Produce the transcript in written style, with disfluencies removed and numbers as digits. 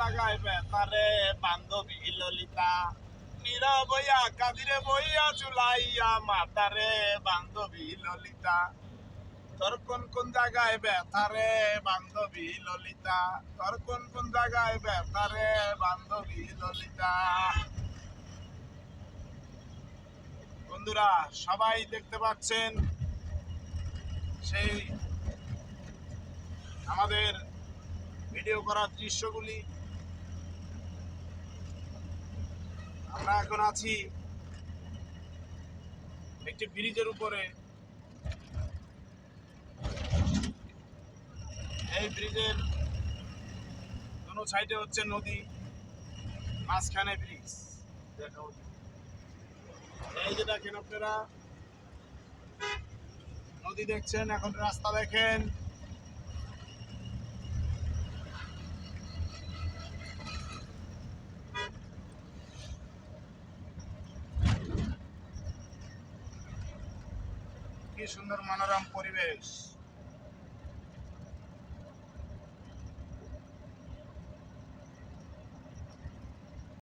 জায়গায় বেতারে বান্ধবী ললিতা, নীরব বইয়া কাদিরে বইয়া চুলাইয়া মাতারে বান্ধবী ললিতা। তোর কোন জায়গায় বেতারে বান্ধবী ললিতা, তোর কোন জায়গায় বেতারে বান্ধবী ললিতা। বন্ধুরা সবাই দেখতে পাচ্ছেন সেই আমাদের ভিডিও করার দৃশ্যগুলি। আমরা এখন আছি একটি ব্রিজের উপরে। এই ব্রিজের দোনো সাইডে হচ্ছে নদী, মাঝখানে ব্রিজ। এই যে দেখেন আপনারা নদী দেখছেন, এখন রাস্তা দেখেন। কি সুন্দর মনোরম পরিবেশ।